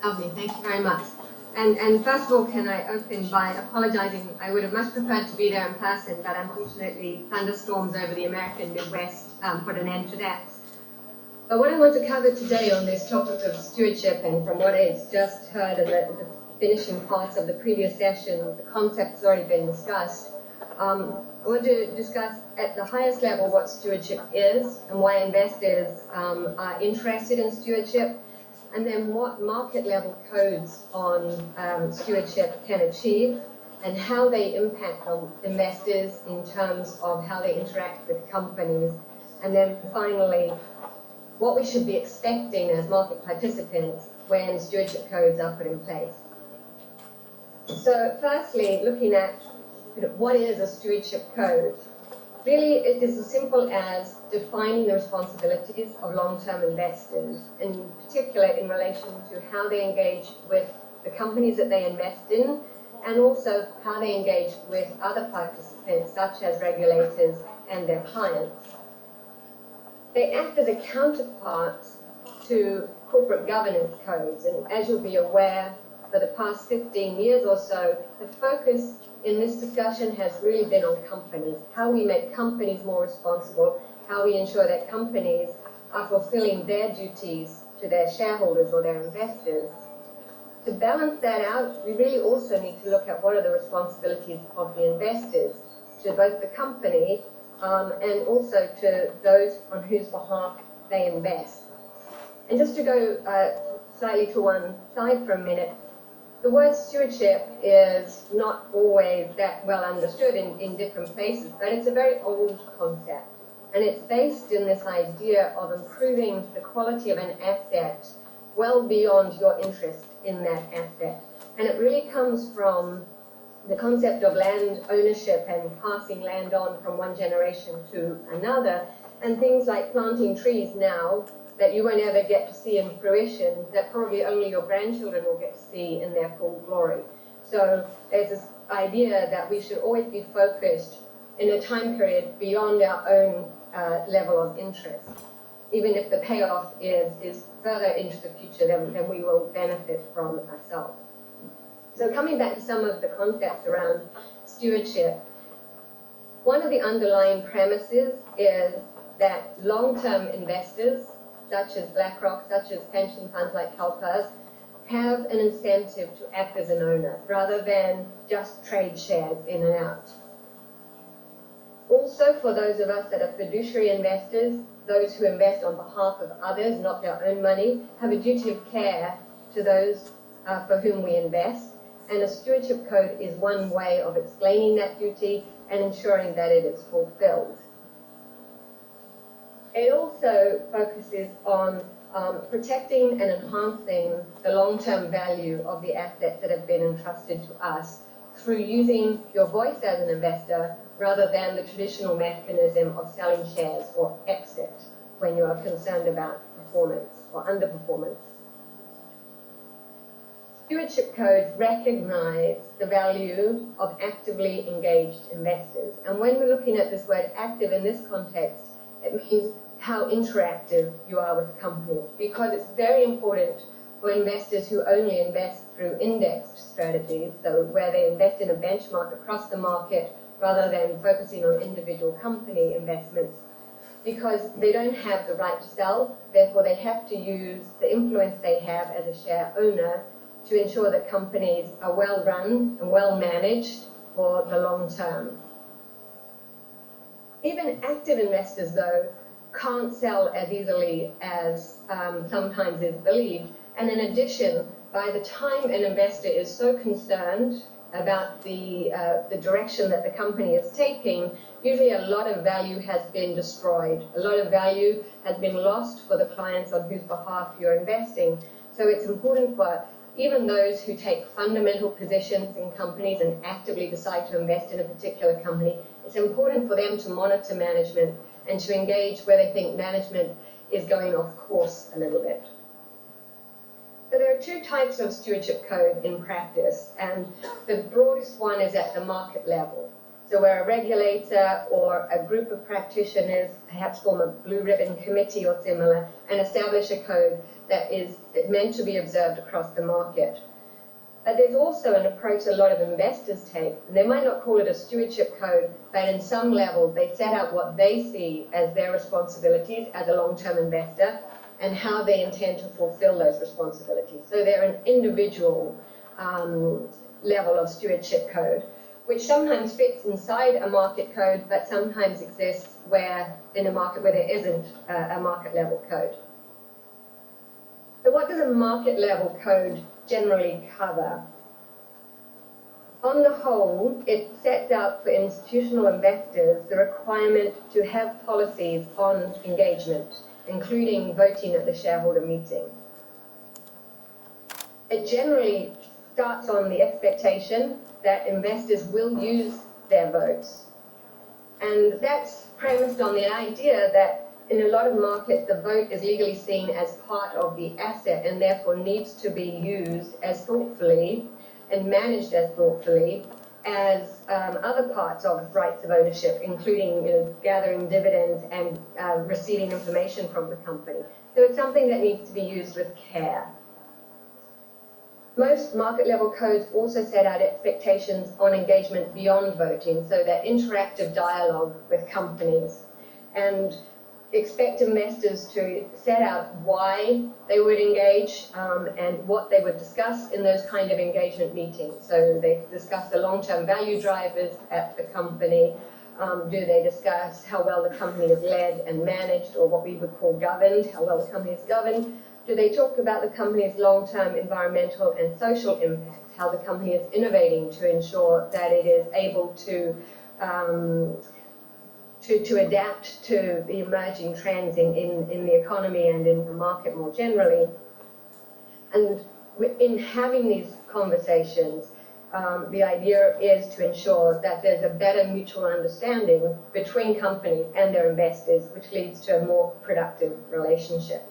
Lovely, thank you very much. And first of all, can I open by apologizing? I would have much preferred to be there in person, but unfortunately, thunderstorms over the American Midwest put an end to that. But what I want to cover today on this topic of stewardship, and from what I've just heard in the finishing parts of the previous session, the concept's already been discussed. I want to discuss at the highest level what stewardship is and why investors are interested in stewardship, and then what market level codes on stewardship can achieve and how they impact on investors in terms of how they interact with companies. And then finally, what we should be expecting as market participants when stewardship codes are put in place. So firstly, looking at what is a stewardship code? Really, it is as simple as defining the responsibilities of long-term investors, in particular in relation to how they engage with the companies that they invest in, and also how they engage with other participants, such as regulators and their clients. They act as a counterpart to corporate governance codes, and as you'll be aware, for the past 15 years or so, the focus in this discussion has really been on companies, how we make companies more responsible, how we ensure that companies are fulfilling their duties to their shareholders or their investors. To balance that out, we really also need to look at what are the responsibilities of the investors to both the company and also to those on whose behalf they invest. And just to go slightly to one side for a minute, the word stewardship is not always that well understood in different places, but it's a very old concept. And it's based in this idea of improving the quality of an asset well beyond your interest in that asset. And it really comes from the concept of land ownership and passing land on from one generation to another, and things like planting trees now that you won't ever get to see in fruition, that probably only your grandchildren will get to see in their full glory. So there's this idea that we should always be focused in a time period beyond our own level of interest. Even if the payoff is further into the future, then we will benefit from ourselves. So coming back to some of the concepts around stewardship, one of the underlying premises is that long-term investors, such as Blackrock, such as pension funds like CalPERS, have an incentive to act as an owner rather than just trade shares in and out. Also, for those of us that are fiduciary investors, those who invest on behalf of others, not their own money, have a duty of care to those for whom we invest. And a stewardship code is one way of explaining that duty and ensuring that it is fulfilled. It also focuses on protecting and enhancing the long-term value of the assets that have been entrusted to us through using your voice as an investor rather than the traditional mechanism of selling shares or exit when you are concerned about performance or underperformance. Stewardship codes recognize the value of actively engaged investors. And when we're looking at this word active in this context, it means how interactive you are with companies, because it's very important for investors who only invest through indexed strategies, so where they invest in a benchmark across the market rather than focusing on individual company investments, because they don't have the right to sell, therefore they have to use the influence they have as a share owner to ensure that companies are well run and well managed for the long term. Even active investors, though, can't sell as easily as sometimes is believed. And in addition, by the time an investor is so concerned about the direction that the company is taking, usually a lot of value has been destroyed. A lot of value has been lost for the clients on whose behalf you're investing. So it's important for even those who take fundamental positions in companies and actively decide to invest in a particular company, it's important for them to monitor management and to engage where they think management is going off course a little bit. So there are two types of stewardship code in practice, and the broadest one is at the market level. So where a regulator or a group of practitioners perhaps form a blue ribbon committee or similar and establish a code that is meant to be observed across the market. But there's also an approach a lot of investors take, and they might not call it a stewardship code, but in some level they set out what they see as their responsibilities as a long-term investor and how they intend to fulfill those responsibilities. So they're an individual level of stewardship code, which sometimes fits inside a market code, but sometimes exists in a market where there isn't a market level code. So what does a market level code generally cover? On the whole, it sets out for institutional investors the requirement to have policies on engagement, including voting at the shareholder meeting. It generally starts on the expectation that investors will use their votes. And that's premised on the idea that in a lot of markets, the vote is legally seen as part of the asset and therefore needs to be used as thoughtfully and managed as thoughtfully as other parts of rights of ownership, including gathering dividends and receiving information from the company. So it's something that needs to be used with care. Most market level codes also set out expectations on engagement beyond voting, so that interactive dialogue with companies, and expect investors to set out why they would engage and what they would discuss in those kind of engagement meetings. So they discuss the long-term value drivers at the company. Do they discuss how well the company is led and managed, or what we would call governed, how well the company is governed? Do they talk about the company's long-term environmental and social impact, how the company is innovating to ensure that it is able to adapt to the emerging trends in the economy and in the market more generally? And in having these conversations, the idea is to ensure that there's a better mutual understanding between companies and their investors, which leads to a more productive relationship.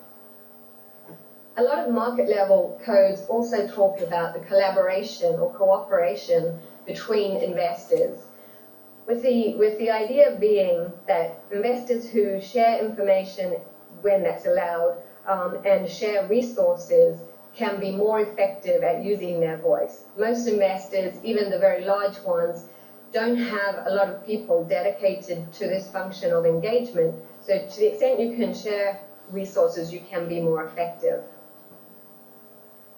A lot of market level codes also talk about the collaboration or cooperation between investors, with the idea being that investors who share information when that's allowed and share resources can be more effective at using their voice. Most investors, even the very large ones, don't have a lot of people dedicated to this function of engagement. So to the extent you can share resources, you can be more effective.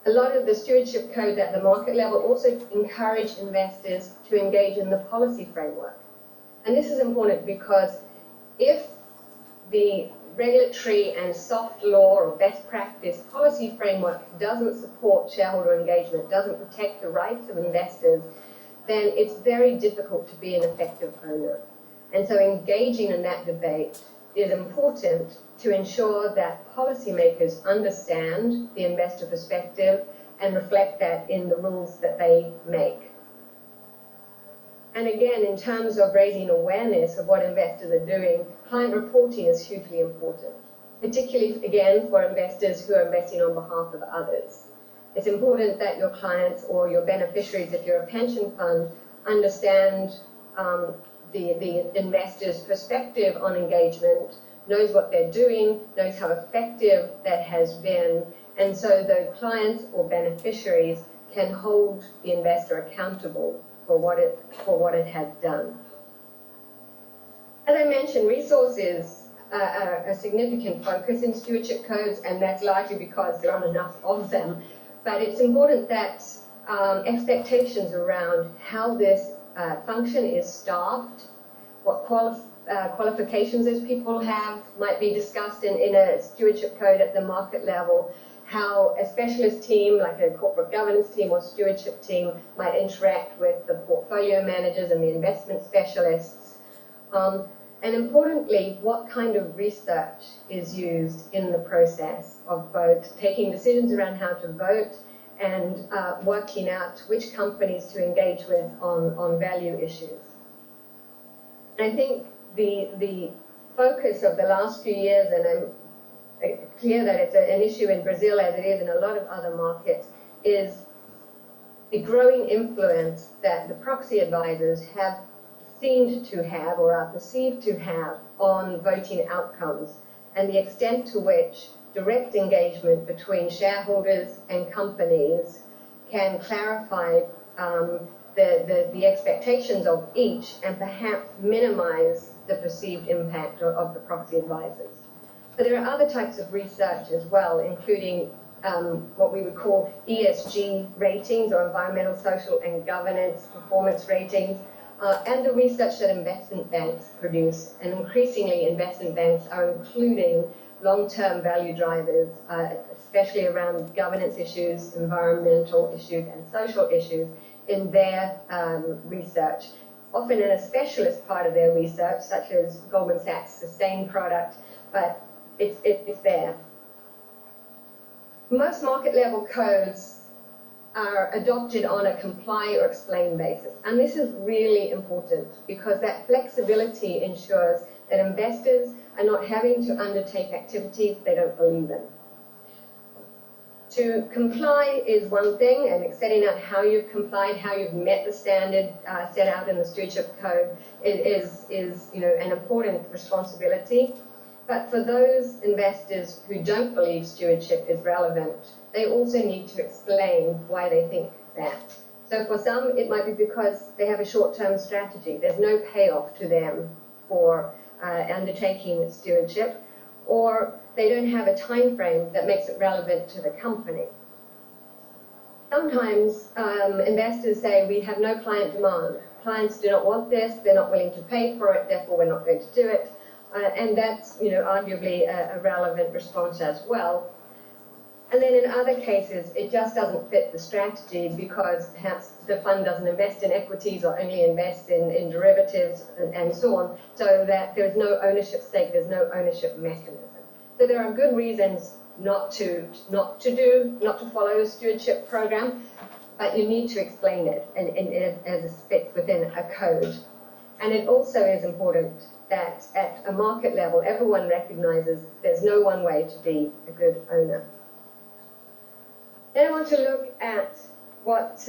A lot of the stewardship codes at the market level also encourage investors to engage in the policy framework. And this is important because if the regulatory and soft law or best practice policy framework doesn't support shareholder engagement, doesn't protect the rights of investors, then it's very difficult to be an effective owner. And so engaging in that debate is important to ensure that policymakers understand the investor perspective and reflect that in the rules that they make. And again, in terms of raising awareness of what investors are doing, client reporting is hugely important, particularly, again, for investors who are investing on behalf of others. It's important that your clients or your beneficiaries, if you're a pension fund, understand the investor's perspective on engagement, knows what they're doing, knows how effective that has been, and so the clients or beneficiaries can hold the investor accountable for what it has done. As I mentioned, resources are a significant focus in stewardship codes, and that's largely because there aren't enough of them. But it's important that expectations around how this function is staffed, what qualifications those people have might be discussed in a stewardship code at the market level, how a specialist team, like a corporate governance team or stewardship team, might interact with the portfolio managers and the investment specialists. And importantly, what kind of research is used in the process of both taking decisions around how to vote and working out which companies to engage with on value issues. And I think the focus of the last few years, and I'm clear that it's an issue in Brazil as it is in a lot of other markets, is the growing influence that the proxy advisors have seemed to have or are perceived to have on voting outcomes, and the extent to which direct engagement between shareholders and companies can clarify the expectations of each and perhaps minimize the perceived impact of the proxy advisors. But there are other types of research as well, including what we would call ESG ratings, or environmental, social, and governance performance ratings, and the research that investment banks produce. And increasingly, investment banks are including long-term value drivers, especially around governance issues, environmental issues, and social issues in their research, often in a specialist part of their research, such as Goldman Sachs' sustained product, but it's there. Most market-level codes are adopted on a comply or explain basis, and this is really important because that flexibility ensures that investors are not having to undertake activities they don't believe in. To comply is one thing, and it's setting out how you've complied, how you've met the standard set out in the Stewardship Code is an important responsibility. But for those investors who don't believe stewardship is relevant, they also need to explain why they think that. So for some, it might be because they have a short-term strategy. There's no payoff to them for undertaking stewardship, or they don't have a time frame that makes it relevant to the company. Sometimes investors say, we have no client demand. Clients do not want this, they're not willing to pay for it, therefore we're not going to do it. And that's arguably a relevant response as well. And then in other cases, it just doesn't fit the strategy because perhaps the fund doesn't invest in equities or only invest in derivatives and so on, so that there's no ownership stake, there's no ownership mechanism. So there are good reasons not to follow a stewardship program, but you need to explain it and as it fits within a code. And it also is important that at a market level, everyone recognizes there's no one way to be a good owner. Then I want to look at what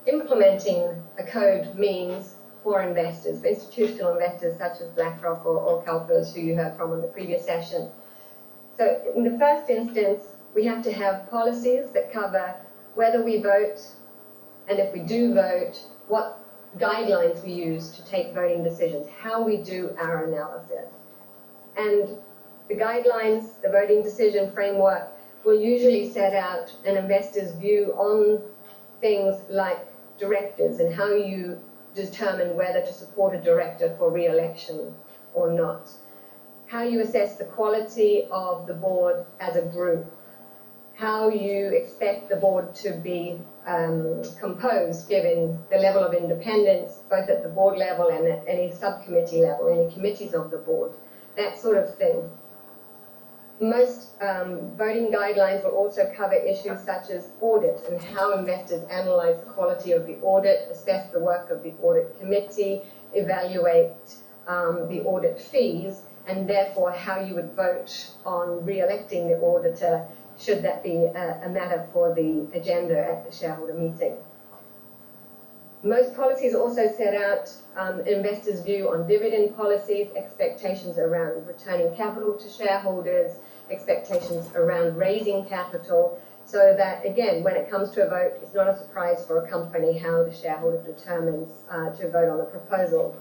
implementing a code means for investors, for institutional investors such as Blackrock or CalPERS, who you heard from in the previous session. So in the first instance, we have to have policies that cover whether we vote, and if we do vote, what guidelines we use to take voting decisions, how we do our analysis. And the guidelines, the voting decision framework, will usually set out an investor's view on things like directors and how you determine whether to support a director for re-election or not, how you assess the quality of the board as a group, how you expect the board to be composed given the level of independence, both at the board level and at any subcommittee level, any committees of the board, that sort of thing. Most voting guidelines will also cover issues such as audit and how investors analyze the quality of the audit, assess the work of the audit committee, evaluate the audit fees, and therefore how you would vote on re-electing the auditor should that be a matter for the agenda at the shareholder meeting. Most policies also set out investors' view on dividend policies, expectations around returning capital to shareholders, expectations around raising capital, so that, again, when it comes to a vote, it's not a surprise for a company how the shareholder determines to vote on the proposal.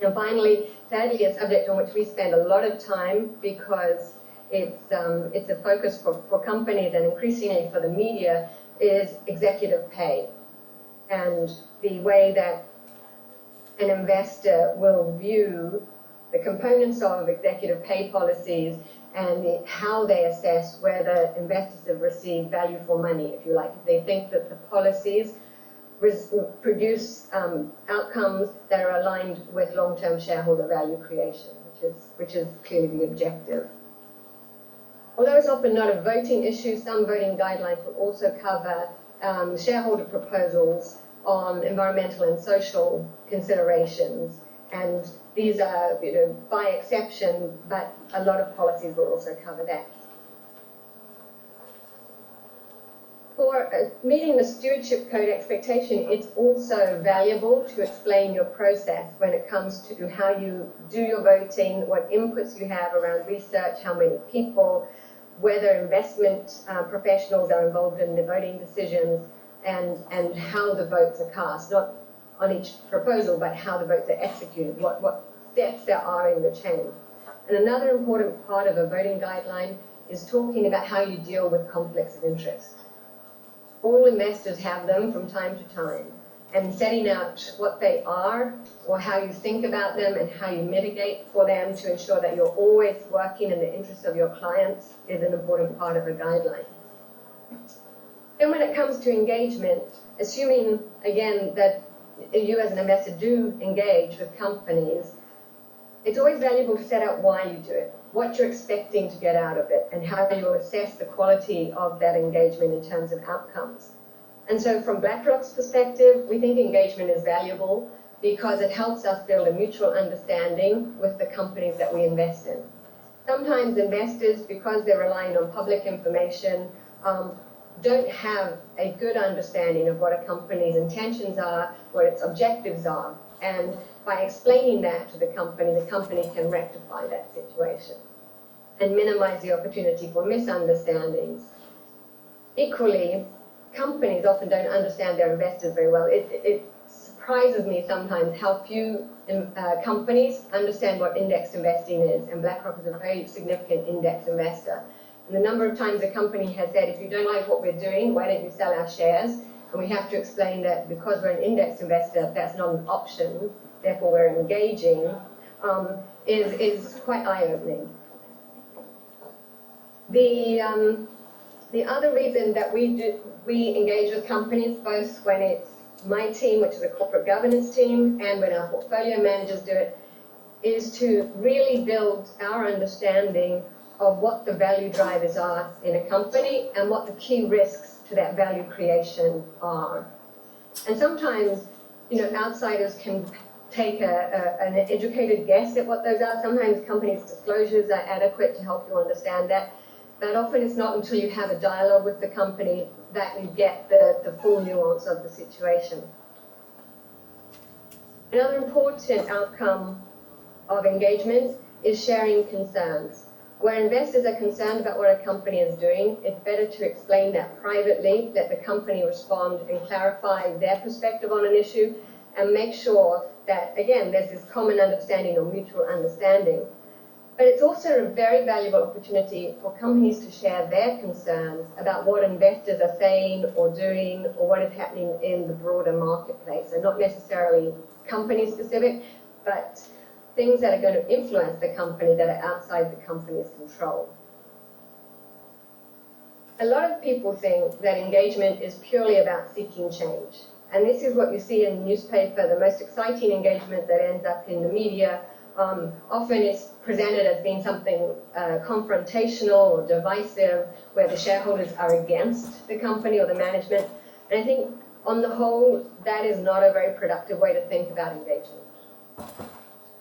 And finally, sadly, a subject on which we spend a lot of time because it's a focus for companies and increasingly for the media, is executive pay. And the way that an investor will view the components of executive pay policies and how they assess whether investors have received value for money, if you like. If they think that the policies produce outcomes that are aligned with long-term shareholder value creation, which is clearly the objective. Although it's often not a voting issue, some voting guidelines will also cover shareholder proposals on environmental and social considerations. And these are, by exception, but a lot of policies will also cover that. For For meeting the stewardship code expectation, it's also valuable to explain your process when it comes to how you do your voting, what inputs you have around research, how many people, whether investment professionals are involved in the voting decisions, and how the votes are cast, not on each proposal, but how the votes are executed, what steps there are in the chain. And another important part of a voting guideline is talking about how you deal with conflicts of interest. All investors have them from time to time, and setting out what they are or how you think about them and how you mitigate for them to ensure that you're always working in the interest of your clients is an important part of a guideline. Then when it comes to engagement, assuming again that you as an investor do engage with companies, it's always valuable to set out why you do it, what you're expecting to get out of it, and how you'll assess the quality of that engagement in terms of outcomes. And so from Blackrock's perspective, we think engagement is valuable because it helps us build a mutual understanding with the companies that we invest in. Sometimes investors, because they're relying on public information, don't have a good understanding of what a company's intentions are, what its objectives are. And by explaining that to the company can rectify that situation and minimize the opportunity for misunderstandings. Equally, companies often don't understand their investors very well. It surprises me sometimes how few companies understand what index investing is, and BlackRock is a very significant index investor. And the number of times a company has said, if you don't like what we're doing, why don't you sell our shares? And we have to explain that because we're an index investor, that's not an option, therefore we're engaging, is quite eye-opening. The other reason that we engage with companies, both when it's my team, which is a corporate governance team, and when our portfolio managers do it, is to really build our understanding of what the value drivers are in a company and what the key risks to that value creation are. And sometimes, outsiders can take an educated guess at what those are. Sometimes companies' disclosures are adequate to help you understand that. But often it's not until you have a dialogue with the company that you get the full nuance of the situation. Another important outcome of engagement is sharing concerns. Where investors are concerned about what a company is doing, it's better to explain that privately, let the company respond and clarify their perspective on an issue, and make sure that, again, there's this common understanding or mutual understanding. But it's also a very valuable opportunity for companies to share their concerns about what investors are saying or doing or what is happening in the broader marketplace. So not necessarily company specific, but things that are going to influence the company that are outside the company's control. A lot of people think that engagement is purely about seeking change. And this is what you see in the newspaper, the most exciting engagement that ends up in the media. Often it's presented as being something confrontational or divisive, where the shareholders are against the company or the management. And I think, on the whole, that is not a very productive way to think about engagement.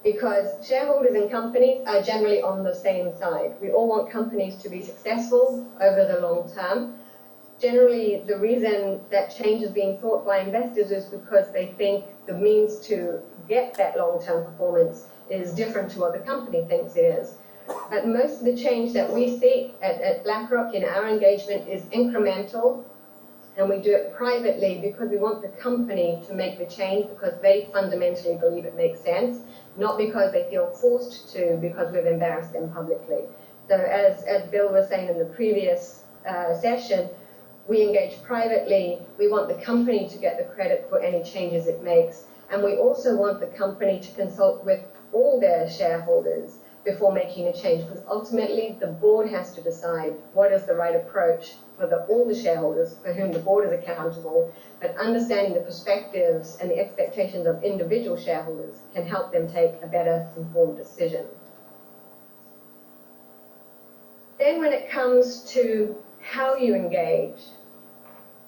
Because shareholders and companies are generally on the same side. We all want companies to be successful over the long term. Generally, the reason that change is being sought by investors is because they think the means to get that long-term performance is different to what the company thinks it is. But most of the change that we see at BlackRock in our engagement is incremental, and we do it privately because we want the company to make the change because they fundamentally believe it makes sense, not because they feel forced to because we've embarrassed them publicly. So as Bill was saying in the previous session, we engage privately. We want the company to get the credit for any changes it makes. And we also want the company to consult with all their shareholders before making a change, because ultimately the board has to decide what is the right approach for all the shareholders for whom the board is accountable, but understanding the perspectives and the expectations of individual shareholders can help them take a better informed decision. Then when it comes to how you engage,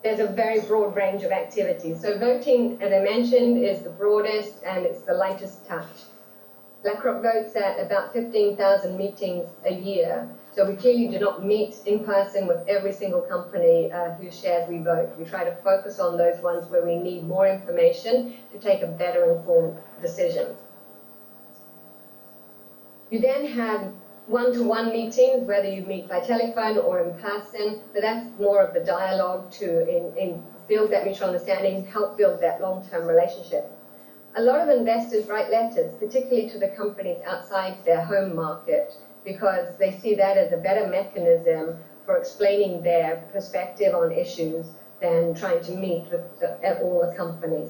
there's a very broad range of activities. So voting, as I mentioned, is the broadest and it's the lightest touch. BlackRock votes at about 15,000 meetings a year, So we clearly do not meet in person with every single company whose shares we vote. We try to focus on those ones where we need more information to take a better informed decision. You then have one-to-one meetings, whether you meet by telephone or in person, but that's more of the dialogue to build that mutual understanding, help build that long-term relationship. A lot of investors write letters, particularly to the companies outside their home market, because they see that as a better mechanism for explaining their perspective on issues than trying to meet with all the companies.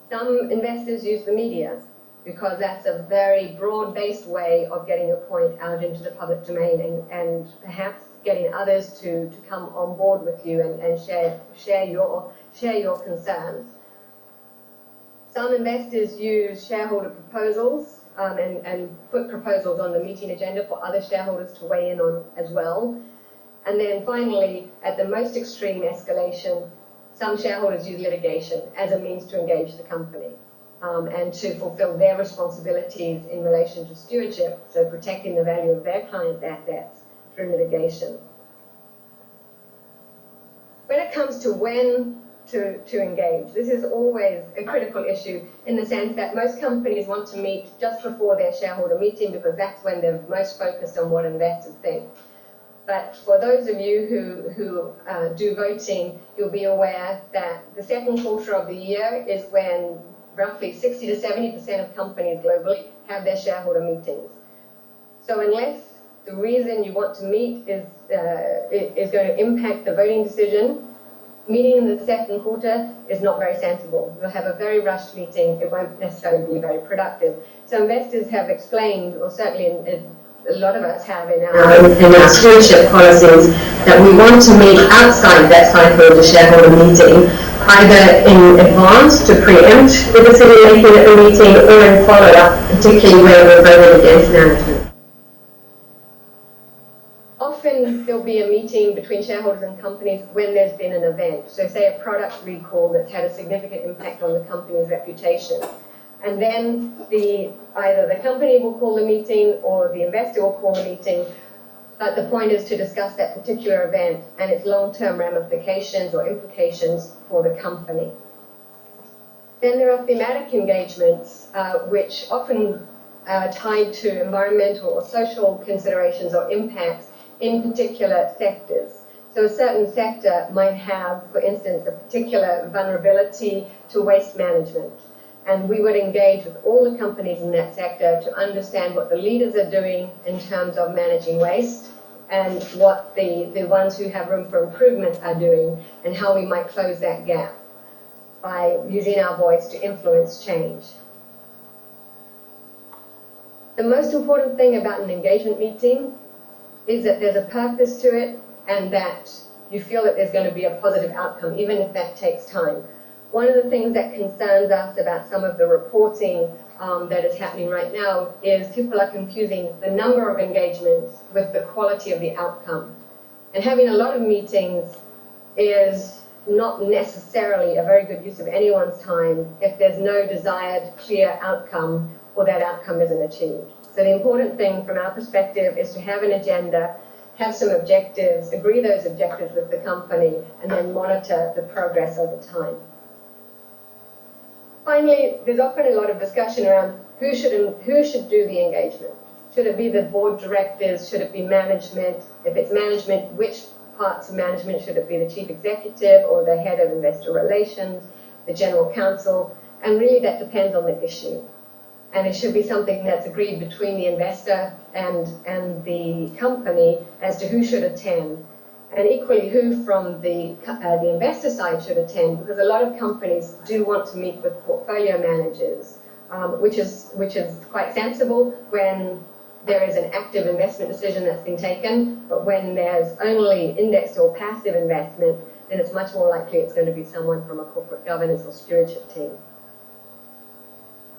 Some investors use the media because that's a very broad-based way of getting your point out into the public domain and perhaps getting others to come on board with you and share your concerns. Some investors use shareholder proposals and put proposals on the meeting agenda for other shareholders to weigh in on as well. And then finally, at the most extreme escalation, some shareholders use litigation as a means to engage the company and to fulfill their responsibilities in relation to stewardship, so protecting the value of their clients' assets through litigation. When it comes to when to engage, this is always a critical issue in the sense that most companies want to meet just before their shareholder meeting because that's when they're most focused on what investors think. But for those of you who do voting, you'll be aware that the second quarter of the year is when roughly 60 to 70% of companies globally have their shareholder meetings. So unless the reason you want to meet is going to impact the voting decision, meeting in the second quarter is not very sensible. You'll have a very rushed meeting. It won't necessarily be very productive. So investors have explained, or certainly a lot of us have in our stewardship policies, that we want to meet outside that cycle of the shareholder meeting, either in advance to preempt the decision making at the meeting or in follow-up, particularly where we're voting against management. Often there'll be a meeting between shareholders and companies when there's been an event. So say a product recall that's had a significant impact on the company's reputation. And then either the company will call the meeting or the investor will call the meeting. But the point is to discuss that particular event and its long-term ramifications or implications for the company. Then there are thematic engagements, which often are tied to environmental or social considerations or impacts in particular sectors. So a certain sector might have, for instance, a particular vulnerability to waste management. And we would engage with all the companies in that sector to understand what the leaders are doing in terms of managing waste and what the ones who have room for improvement are doing and how we might close that gap by using our voice to influence change. The most important thing about an engagement meeting is that there's a purpose to it and that you feel that there's going to be a positive outcome, even if that takes time. One of the things that concerns us about some of the reporting that is happening right now is people are confusing the number of engagements with the quality of the outcome. And having a lot of meetings is not necessarily a very good use of anyone's time if there's no desired clear outcome or that outcome isn't achieved. So the important thing from our perspective is to have an agenda, have some objectives, agree those objectives with the company, and then monitor the progress over time. Finally, there's often a lot of discussion around who should do the engagement. Should it be the board directors? Should it be management? If it's management, which parts of management? Should it be the chief executive or the head of investor relations, the general counsel? And really that depends on the issue. And it should be something that's agreed between the investor and the company as to who should attend. And equally, who from the investor side should attend, because a lot of companies do want to meet with portfolio managers, which is quite sensible when there is an active investment decision that's been taken. But when there's only indexed or passive investment, then it's much more likely it's going to be someone from a corporate governance or stewardship team.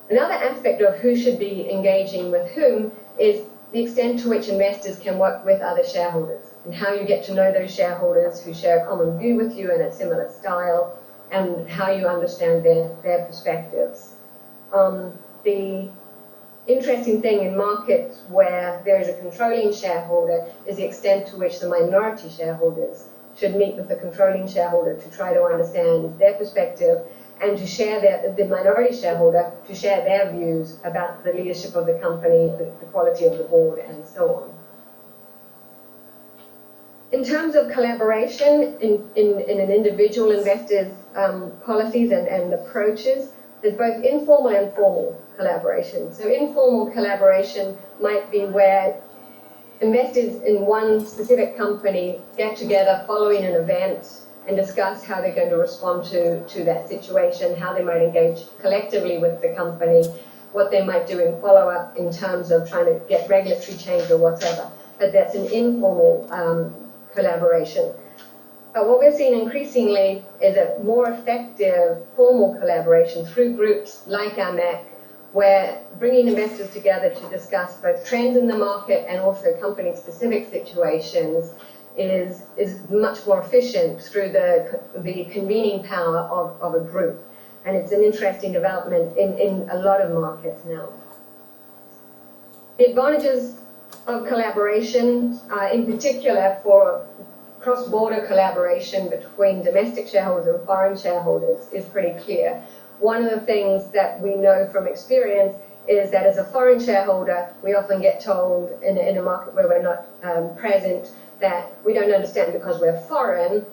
Another aspect of who should be engaging with whom is the extent to which investors can work with other shareholders and how you get to know those shareholders who share a common view with you in a similar style and how you understand their perspectives. The interesting thing in markets where there is a controlling shareholder is the extent to which the minority shareholders should meet with the controlling shareholder to try to understand their perspective and to share the minority shareholder to share their views about the leadership of the company, the quality of the board, and so on. In terms of collaboration in an individual investor's policies and approaches, there's both informal and formal collaboration. So informal collaboration might be where investors in one specific company get together following an event and discuss how they're going to respond to that situation, how they might engage collectively with the company, what they might do in follow-up in terms of trying to get regulatory change or whatever. But that's an informal collaboration. But what we're seeing increasingly is a more effective formal collaboration through groups like AMEC, where bringing investors together to discuss both trends in the market and also company-specific situations is much more efficient through the convening power of a group. And it's an interesting development in a lot of markets now. The advantages of collaboration, in particular for cross-border collaboration between domestic shareholders and foreign shareholders, is pretty clear. One of the things that we know from experience is that as a foreign shareholder, we often get told in a market where we're not present that we don't understand because we're foreign,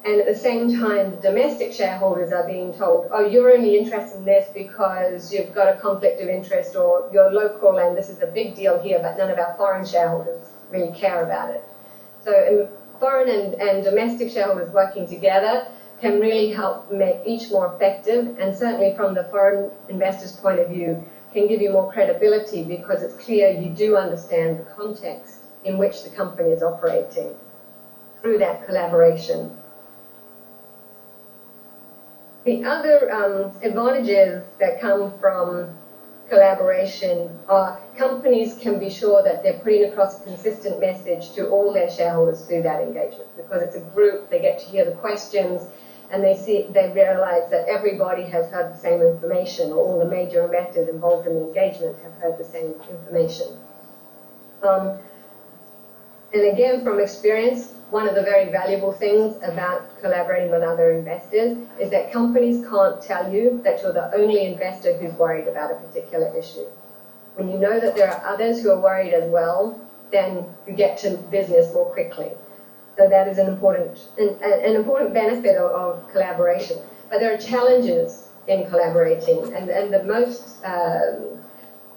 and at the same time, the domestic shareholders are being told, oh, you're only interested in this because you've got a conflict of interest or you're local and this is a big deal here, but none of our foreign shareholders really care about it. So foreign and domestic shareholders working together can really help make each more effective, and certainly from the foreign investor's point of view, can give you more credibility because it's clear you do understand the context in which the company is operating through that collaboration. The other advantages that come from collaboration are companies can be sure that they're putting across a consistent message to all their shareholders through that engagement, because it's a group, they get to hear the questions, and they realize that everybody has heard the same information, or all the major investors involved in the engagement have heard the same information. And again, from experience, one of the very valuable things about collaborating with other investors is that companies can't tell you that you're the only investor who's worried about a particular issue. When you know that there are others who are worried as well, then you get to business more quickly. So that is an important benefit of collaboration. But there are challenges in collaborating, and the most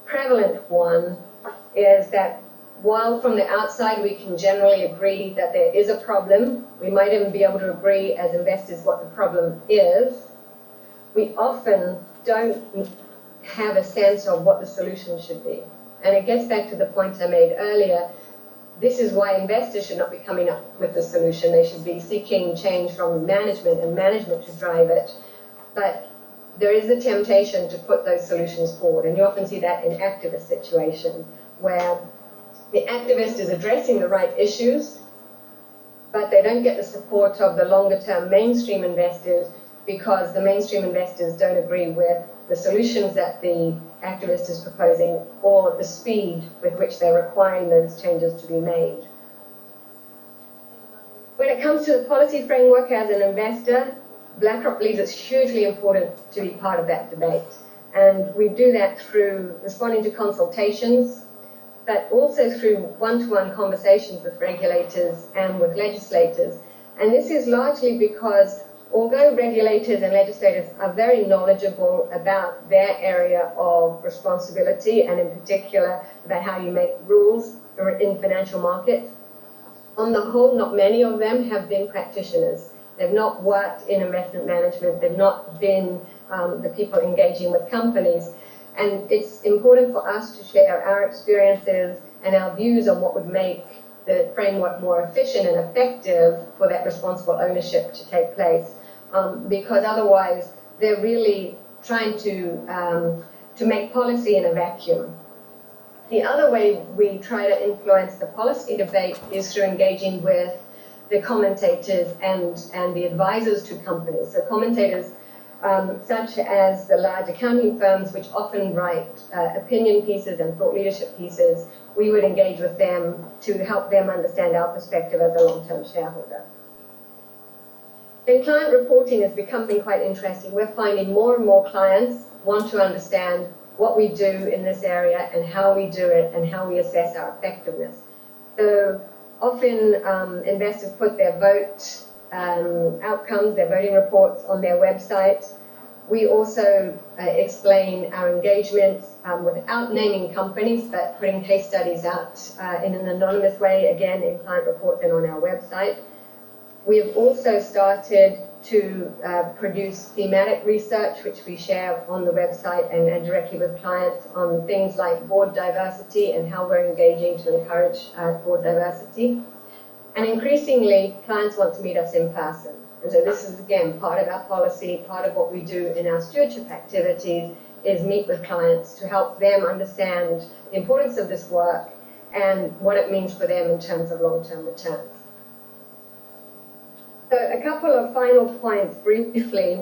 prevalent one is that while from the outside we can generally agree that there is a problem, we might even be able to agree as investors what the problem is, we often don't have a sense of what the solution should be. And it gets back to the point I made earlier. This is why investors should not be coming up with the solution. They should be seeking change from management, and management should drive it. But there is a temptation to put those solutions forward, and you often see that in activist situations where the activist is addressing the right issues, but they don't get the support of the longer-term mainstream investors because the mainstream investors don't agree with the solutions that the activist is proposing or the speed with which they're requiring those changes to be made. When it comes to the policy framework as an investor, Blackrock believes it's hugely important to be part of that debate. And we do that through responding to consultations, but also through one-to-one conversations with regulators and with legislators. And this is largely because although regulators and legislators are very knowledgeable about their area of responsibility, and in particular about how you make rules in financial markets, on the whole, not many of them have been practitioners. They've not worked in investment management. They've not been the people engaging with companies. And it's important for us to share our experiences and our views on what would make the framework more efficient and effective for that responsible ownership to take place. Because otherwise, they're really trying to make policy in a vacuum. The other way we try to influence the policy debate is through engaging with the commentators and the advisors to companies. So commentators such as the large accounting firms, which often write opinion pieces and thought leadership pieces. We would engage with them to help them understand our perspective as a long-term shareholder. Then client reporting is becoming quite interesting. We're finding more and more clients want to understand what we do in this area and how we do it and how we assess our effectiveness. So often investors put their vote outcomes, their voting reports on their website. We also explain our engagements without naming companies, but putting case studies out in an anonymous way, again, in client reports and on our website. We have also started to produce thematic research, which we share on the website and directly with clients on things like board diversity and how we're engaging to encourage board diversity. And increasingly, clients want to meet us in person. And so this is, again, part of our policy, part of what we do in our stewardship activities is meet with clients to help them understand the importance of this work and what it means for them in terms of long-term returns. So a couple of final points briefly.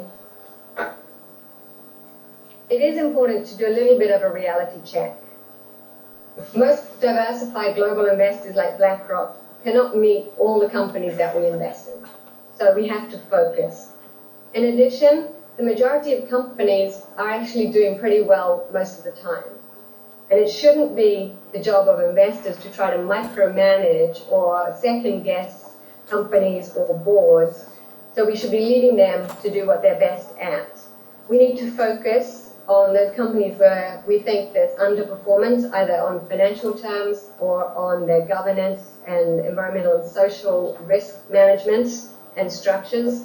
It is important to do a little bit of a reality check. Most diversified global investors like Blackrock cannot meet all the companies that we invest in. So we have to focus. In addition, the majority of companies are actually doing pretty well most of the time. And it shouldn't be the job of investors to try to micromanage or second guess companies or boards. So we should be leading them to do what they're best at. We need to focus on those companies where we think there's underperformance, either on financial terms or on their governance and environmental and social risk management and structures.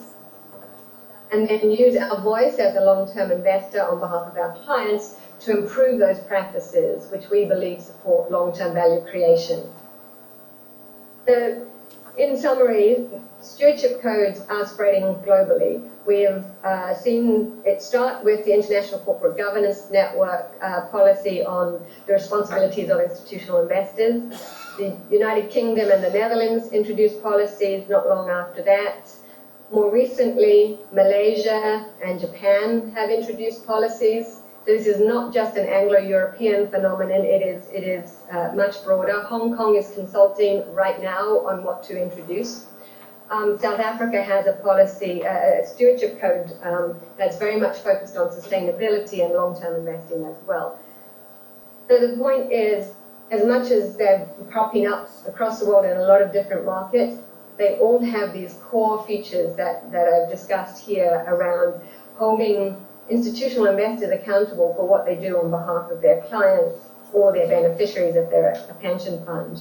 And then use our voice as a long-term investor on behalf of our clients to improve those practices, which we believe support long-term value creation. So, in summary, stewardship codes are spreading globally. We have seen it start with the International Corporate Governance Network policy on the responsibilities of institutional investors. The United Kingdom and the Netherlands introduced policies not long after that. More recently, Malaysia and Japan have introduced policies. So this is not just an Anglo-European phenomenon, it is much broader. Hong Kong is consulting right now on what to introduce. South Africa has a policy, a stewardship code that's very much focused on sustainability and long-term investing as well. So the point is, as much as they're propping up across the world in a lot of different markets, they all have these core features that I've discussed here around holding institutional investors accountable for what they do on behalf of their clients or their beneficiaries if they're a pension fund.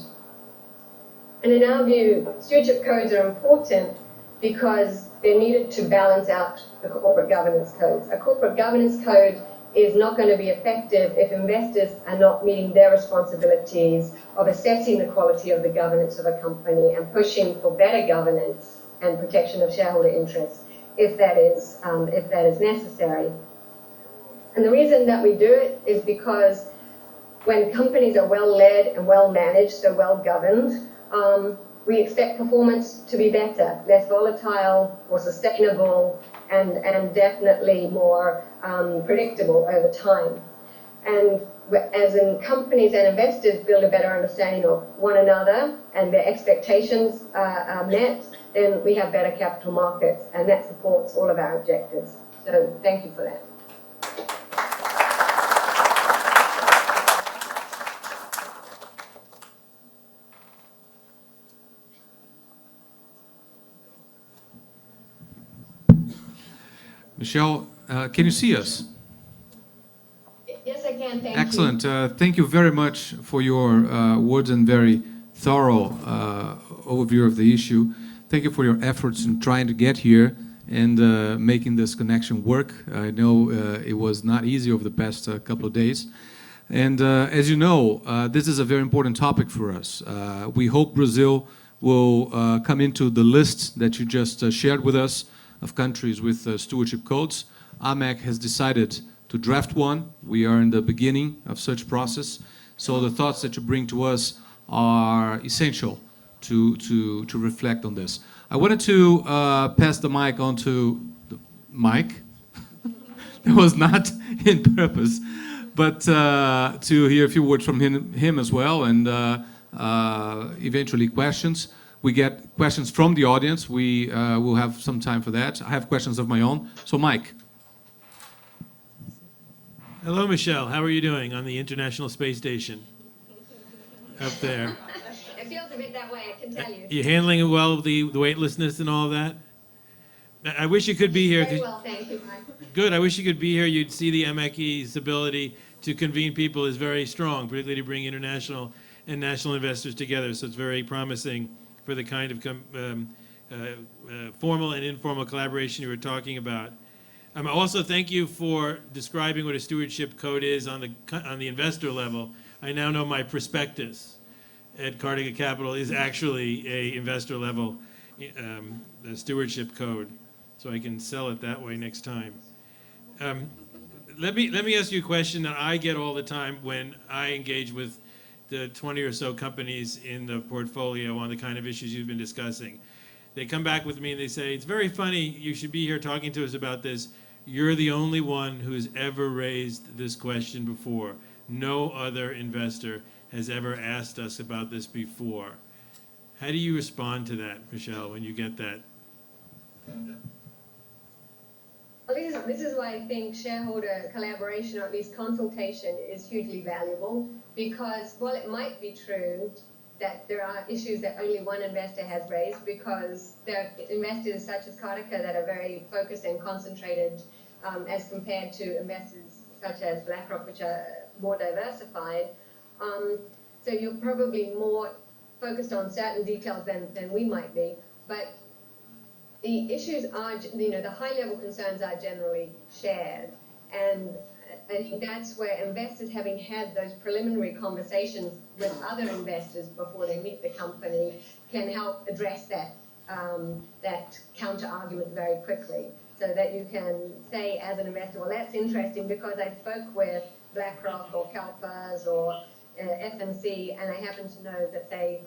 And in our view, stewardship codes are important because they're needed to balance out the corporate governance codes. A corporate governance code is not going to be effective if investors are not meeting their responsibilities of assessing the quality of the governance of a company and pushing for better governance and protection of shareholder interests if that is necessary. And the reason that we do it is because when companies are well led and well managed, so well governed, we expect performance to be better, less volatile, more sustainable, and definitely more predictable over time. And as in companies and investors build a better understanding of one another and their expectations are met, then we have better capital markets, and that supports all of our objectives. So thank you for that. Michelle, can you see us? Yes, I can. Thank Excellent. you. Thank you very much for your words and very thorough overview of the issue. Thank you for your efforts in trying to get here and making this connection work. I know it was not easy over the past couple of days. And as you know, this is a very important topic for us. We hope Brazil will come into the list that you just shared with us of countries with stewardship codes. AMEC has decided to draft one. We are in the beginning of such process. So the thoughts that you bring to us are essential to reflect on this. I wanted to pass the mic on to Mike. That was not in purpose, but to hear a few words from him as well, and eventually questions. We get questions from the audience. We will have some time for that. I have questions of my own. So, Mike. Hello, Michelle. How are you doing on the International Space Station up there? It feels a bit that way, I can tell you. You handling it well, the weightlessness and all that? I wish you could be here. Very well, thank you, Mike. Good. I wish you could be here. You'd see the AMEC's ability to convene people is very strong, particularly to bring international and national investors together. So it's very promising for the kind of formal and informal collaboration you were talking about. Also, thank you for describing what a stewardship code is on the investor level. I now know my prospectus at Cartica Capital is actually a investor level stewardship code, so I can sell it that way next time. Let me ask you a question that I get all the time when I engage with the 20 or so companies in the portfolio on the kind of issues you've been discussing. They come back with me and they say, it's very funny, you should be here talking to us about this. You're the only one who's ever raised this question before. No other investor has ever asked us about this before. How do you respond to that, Michelle, when you get that? Well, this is why I think shareholder collaboration, or at least consultation, is hugely valuable, because while it might be true that there are issues that only one investor has raised, because there are investors such as Cartica that are very focused and concentrated as compared to investors such as Blackrock, which are more diversified. So you're probably more focused on certain details than we might be, but the issues are, the high-level concerns are generally shared, and I think that's where investors, having had those preliminary conversations with other investors before they meet the company, can help address that counter-argument very quickly, so that you can say as an investor, well, that's interesting because I spoke with BlackRock or CalPERS or FMC, and I happen to know that they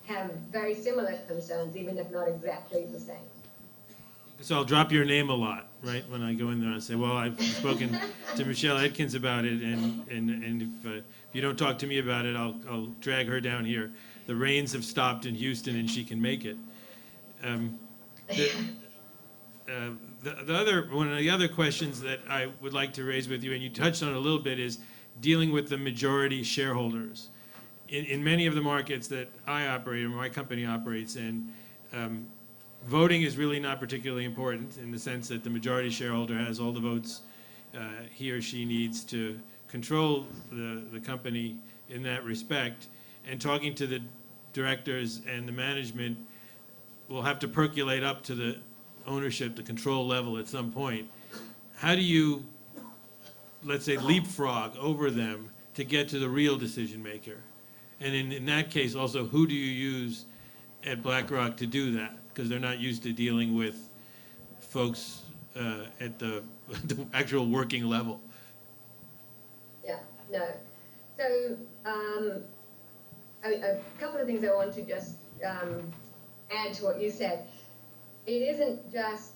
have very similar concerns, even if not exactly the same. So I'll drop your name a lot, right? When I go in there and say, well, I've spoken to Michelle Edkins about it, and if you don't talk to me about it, I'll drag her down here. The rains have stopped in Houston, and she can make it. One of the other questions that I would like to raise with you, and you touched on it a little bit, is dealing with the majority shareholders. In many of the markets that I operate, or my company operates in, voting is really not particularly important, in the sense that the majority shareholder has all the votes he or she needs to control the company in that respect. And talking to the directors and the management will have to percolate up to the ownership, the control level at some point. How do you, let's say, leapfrog over them to get to the real decision maker? And in that case, also, who do you use at BlackRock to do that? Because they're not used to dealing with folks at the actual working level. Yeah, no. So a couple of things I want to just add to what you said. It isn't just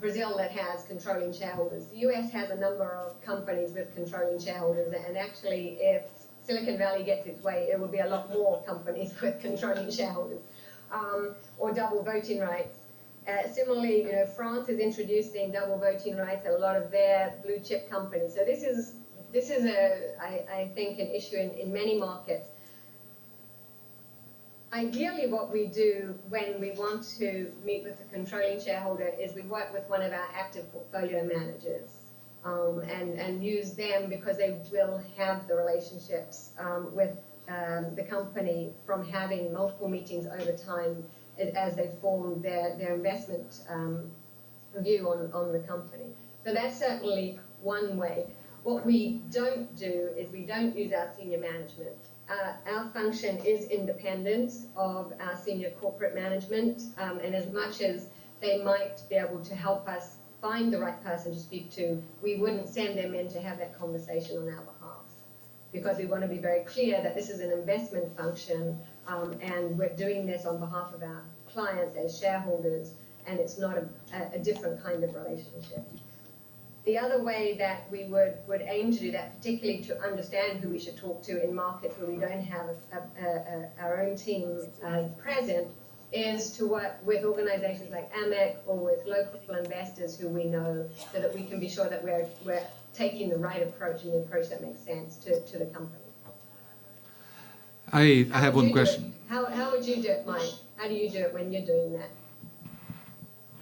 Brazil that has controlling shareholders. The US has a number of companies with controlling shareholders, and actually, if Silicon Valley gets its way, it will be a lot more companies with controlling shareholders. Or double voting rights. Similarly, France is introducing double voting rights at a lot of their blue chip companies. So this is I think an issue in many markets. Ideally, what we do when we want to meet with the controlling shareholder is we work with one of our active portfolio managers and use them, because they will have the relationships with the company from having multiple meetings over time as they form their investment view on the company. So that's certainly one way. What we don't do is we don't use our senior management. Our function is independent of our senior corporate management, and as much as they might be able to help us find the right person to speak to, we wouldn't send them in to have that conversation on our behalf, because we want to be very clear that this is an investment function, and we're doing this on behalf of our clients as shareholders, and it's not a different kind of relationship. The other way that we would aim to do that, particularly to understand who we should talk to in markets where we don't have our own team present, is to work with organizations like AMEC or with local investors who we know, so that we can be sure that we're taking the right approach and the approach that makes sense to the company. I have one question. How would you do it, Mike? How do you do it when you're doing that?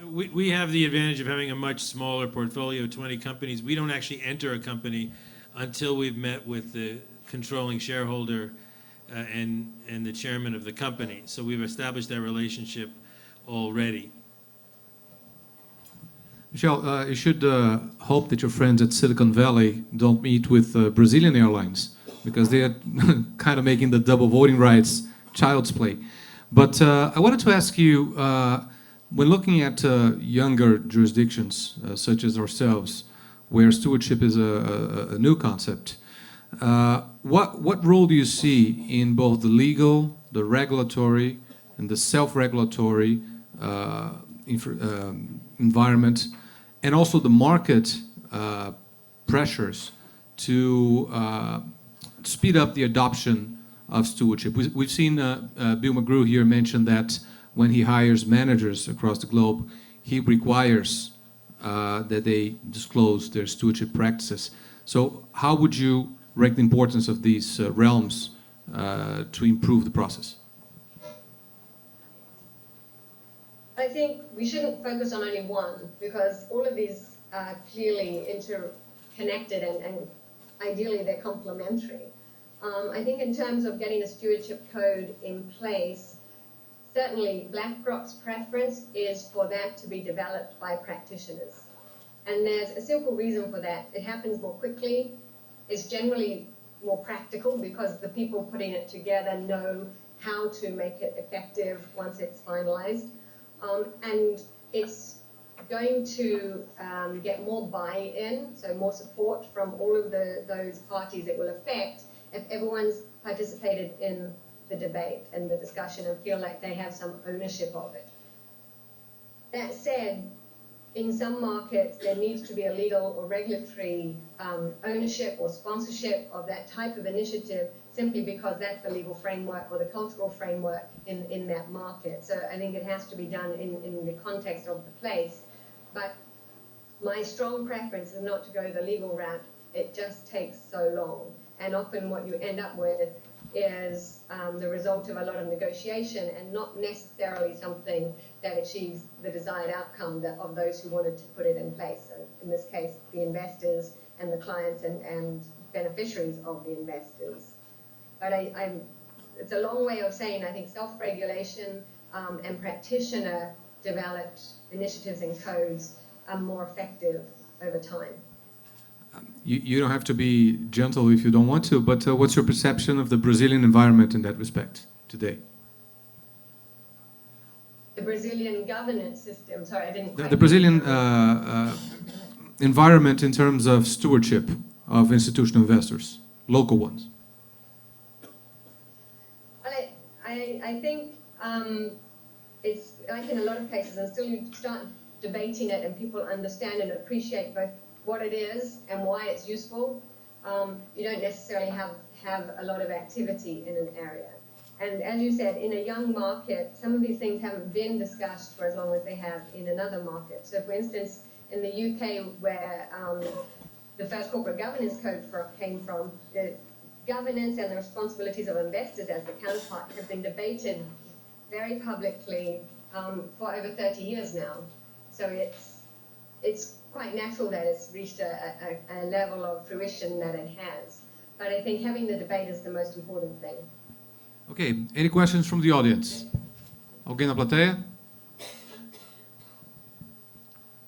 We have the advantage of having a much smaller portfolio, 20 companies. We don't actually enter a company until we've met with the controlling shareholder and the chairman of the company. So we've established that relationship already. Michelle, you should hope that your friends at Silicon Valley don't meet with Brazilian airlines, because they are kind of making the double voting rights child's play. But I wanted to ask you, when looking at younger jurisdictions, such as ourselves, where stewardship is a new concept, what role do you see in both the legal, the regulatory, and the self-regulatory environment, and also the market pressures to speed up the adoption of stewardship? We've seen Bill McGrew here mention that when he hires managers across the globe, he requires that they disclose their stewardship practices. So how would you rank the importance of these realms to improve the process? I think we shouldn't focus on only one, because all of these are clearly interconnected and ideally they're complementary. I think in terms of getting a stewardship code in place, certainly Blackrock's preference is for that to be developed by practitioners. And there's a simple reason for that. It happens more quickly, it's generally more practical because the people putting it together know how to make it effective once it's finalized. And it's going to get more buy-in, so more support from all of those parties it will affect, if everyone's participated in the debate and the discussion and feel like they have some ownership of it. That said, in some markets, there needs to be a legal or regulatory ownership or sponsorship of that type of initiative, simply because that's the legal framework or the cultural framework in that market. So I think it has to be done in the context of the place. But my strong preference is not to go the legal route. It just takes so long. And often what you end up with is the result of a lot of negotiation and not necessarily something that achieves the desired outcome of those who wanted to put it in place. So in this case, the investors and the clients and beneficiaries of the investors. But it's a long way of saying I think self-regulation and practitioner-developed initiatives and codes are more effective over time. You don't have to be gentle if you don't want to, but what's your perception of the Brazilian environment in that respect today? The Brazilian governance system, sorry, I didn't quite... The Brazilian environment in terms of stewardship of institutional investors, local ones. Well, I think it's like in a lot of places, until you start debating it and people understand and appreciate both what it is and why it's useful, you don't necessarily have a lot of activity in an area. And as you said, in a young market, some of these things haven't been discussed for as long as they have in another market. So for instance, in the UK, where the first corporate governance code came from, the governance and the responsibilities of investors as the counterpart have been debated very publicly for over 30 years now. So it's quite natural that it's reached a level of fruition that it has. But I think having the debate is the most important thing. Okay, any questions from the audience? Alguém na plateia? I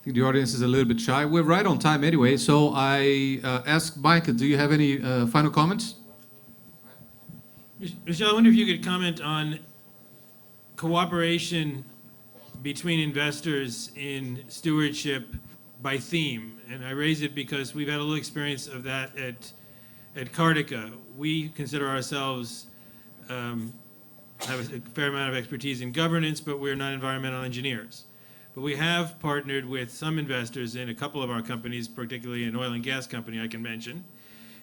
think the audience is a little bit shy. We're right on time anyway, so I ask Mike, do you have any final comments? Michelle, I wonder if you could comment on cooperation between investors in stewardship by theme. And I raise it because we've had a little experience of that at Cartica. We consider ourselves have a fair amount of expertise in governance, but we're not environmental engineers. But we have partnered with some investors in a couple of our companies, particularly an oil and gas company I can mention,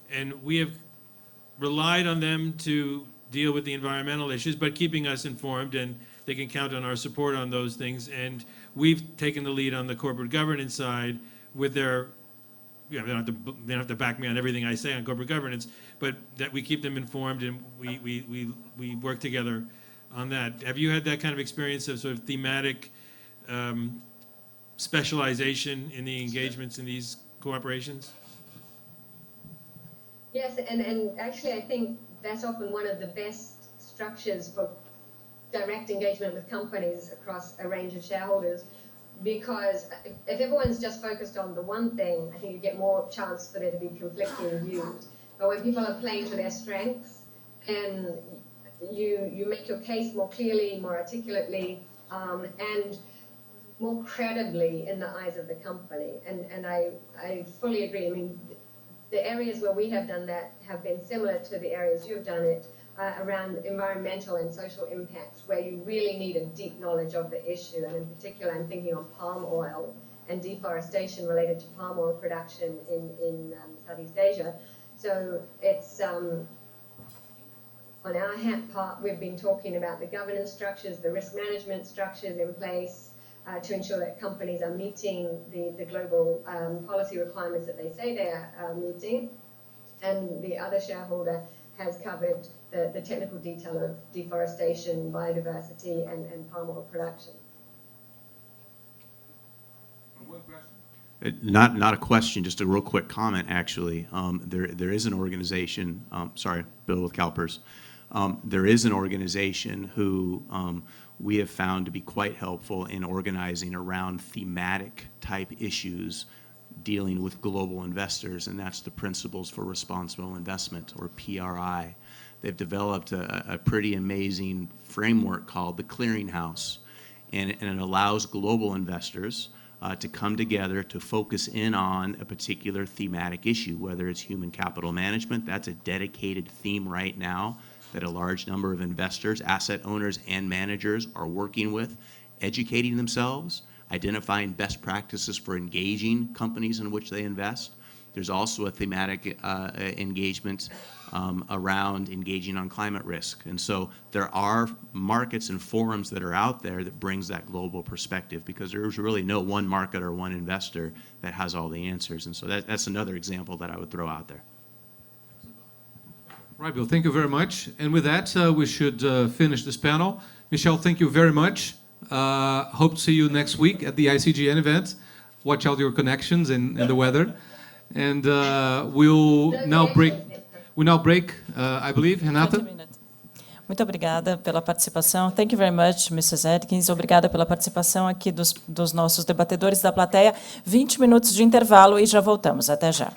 and we have relied on them to deal with the environmental issues, but keeping us informed, and they can count on our support on those things. And we've taken the lead on the corporate governance side with their, they don't have to back me on everything I say on corporate governance, but that we keep them informed and we work together on that. Have you had that kind of experience of sort of thematic specialization in the engagements in these cooperations? Yes, and actually I think that's often one of the best structures for direct engagement with companies across a range of shareholders, because if everyone's just focused on the one thing, I think you get more chance for there to be conflicting views. But when people are playing to their strengths, and you make your case more clearly, more articulately, and more credibly in the eyes of the company. And I fully agree. I mean, the areas where we have done that have been similar to the areas you've done it, around environmental and social impacts, where you really need a deep knowledge of the issue. And in particular, I'm thinking of palm oil and deforestation related to palm oil production in Southeast Asia. So it's, on our part, we've been talking about the governance structures, the risk management structures in place, to ensure that companies are meeting the global policy requirements that they say they are meeting. And the other shareholder has covered the technical detail of deforestation, biodiversity, and palm oil production. One question. Not a question, just a real quick comment, actually. There is an organization, sorry, Bill with CalPERS. There is an organization who we have found to be quite helpful in organizing around thematic type issues dealing with global investors, and that's the Principles for Responsible Investment, or PRI. They've developed a pretty amazing framework called the Clearinghouse, and it allows global investors to come together to focus in on a particular thematic issue, whether it's human capital management. That's a dedicated theme right now that a large number of investors, asset owners, and managers are working with, educating themselves, identifying best practices for engaging companies in which they invest. There's also a thematic engagement around engaging on climate risk. And so there are markets and forums that are out there that brings that global perspective, because there's really no one market or one investor that has all the answers. And so that's another example that I would throw out there. Right, Bill, thank you very much. And with that, we should finish this panel. Michelle, thank you very much. Hope to see you next week at the ICGN event. Watch out your connections and the weather. And we'll now break, I believe, Renata? Muito obrigada pela participação. Thank you very much, Mrs. Edkins. Obrigada pela participação aqui dos nossos debatedores da plateia. 20 minutos de intervalo e já voltamos. Até já.